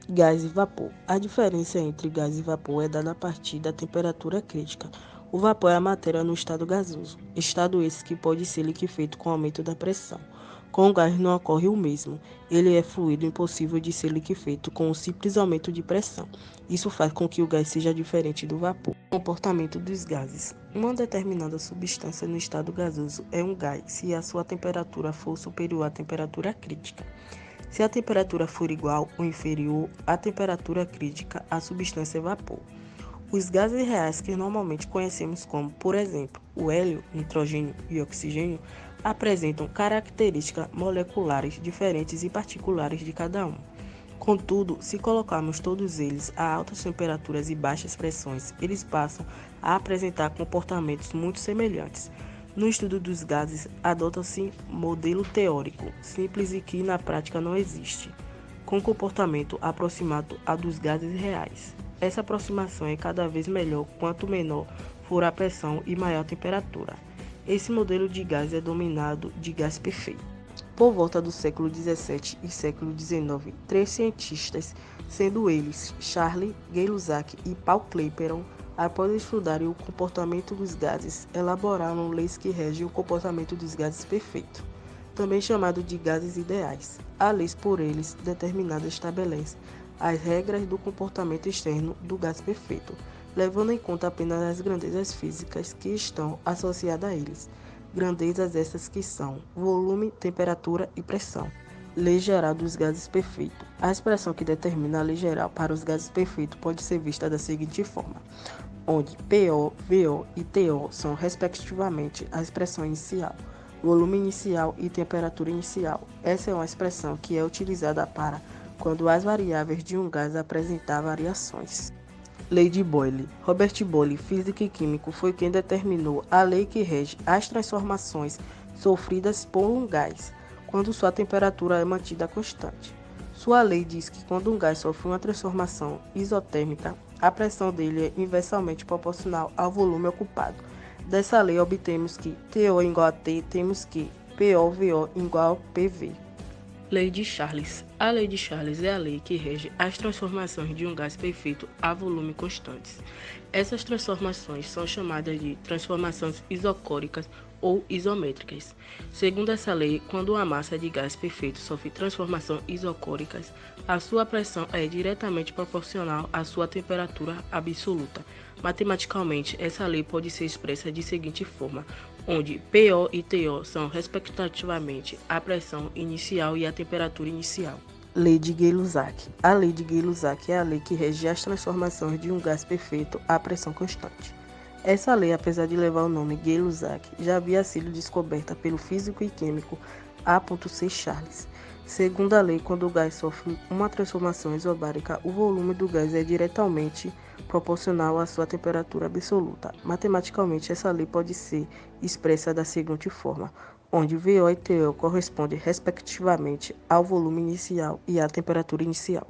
Gás e vapor. A diferença entre gás e vapor é dada a partir da temperatura crítica. O vapor é a matéria no estado gasoso, estado esse que pode ser liquefeito com o aumento da pressão. Com o gás não ocorre o mesmo. Ele é fluido impossível de ser liquefeito com um simples aumento de pressão. Isso faz com que o gás seja diferente do vapor. Comportamento dos gases. Uma determinada substância no estado gasoso é um gás se a sua temperatura for superior à temperatura crítica. Se a temperatura for igual ou inferior à temperatura crítica, a substância é vapor. Os gases reais que normalmente conhecemos como, por exemplo, o hélio, nitrogênio e oxigênio, apresentam características moleculares diferentes e particulares de cada um. Contudo, se colocarmos todos eles a altas temperaturas e baixas pressões, eles passam a apresentar comportamentos muito semelhantes. No estudo dos gases, adota-se modelo teórico, simples e que na prática não existe, com comportamento aproximado ao dos gases reais. Essa aproximação é cada vez melhor quanto menor for a pressão e maior a temperatura. Esse modelo de gás é denominado de gás perfeito. Por volta do século XVII e século XIX, três cientistas, sendo eles Charles Gay-Lussac e Paul Clapeyron, após estudarem o comportamento dos gases, elaboraram leis que regem o comportamento dos gases perfeitos, também chamado de gases ideais. A lei por eles determinada estabelece as regras do comportamento externo do gás perfeito, levando em conta apenas as grandezas físicas que estão associadas a eles. Grandezas essas que são volume, temperatura e pressão. Lei geral dos gases perfeitos. A expressão que determina a lei geral para os gases perfeitos pode ser vista da seguinte forma, onde PO, VO e TO são, respectivamente, a expressão inicial, volume inicial e temperatura inicial. Essa é uma expressão que é utilizada para quando as variáveis de um gás apresentar variações. Lei de Boyle. Robert Boyle, físico e químico, foi quem determinou a lei que rege as transformações sofridas por um gás, quando sua temperatura é mantida constante. Sua lei diz que quando um gás sofre uma transformação isotérmica, a pressão dele é inversamente proporcional ao volume ocupado. Dessa lei obtemos que TO igual a T, temos que PO-VO igual a PV. Lei de Charles. A lei de Charles é a lei que rege as transformações de um gás perfeito a volume constantes. Essas transformações são chamadas de transformações isocóricas ou isométricas. Segundo essa lei, quando uma massa de gás perfeito sofre transformações isocóricas, a sua pressão é diretamente proporcional à sua temperatura absoluta. Matematicamente, essa lei pode ser expressa de seguinte forma, onde PO e TO são, respectivamente, a pressão inicial e a temperatura inicial. Lei de Gay-Lussac. A lei de Gay-Lussac é a lei que rege as transformações de um gás perfeito à pressão constante. Essa lei, apesar de levar o nome Gay-Lussac, já havia sido descoberta pelo físico e químico A.C. Charles. Segundo a lei, quando o gás sofre uma transformação isobárica, o volume do gás é diretamente proporcional à sua temperatura absoluta. Matematicamente, essa lei pode ser expressa da seguinte forma, onde VO e TO correspondem respectivamente ao volume inicial e à temperatura inicial.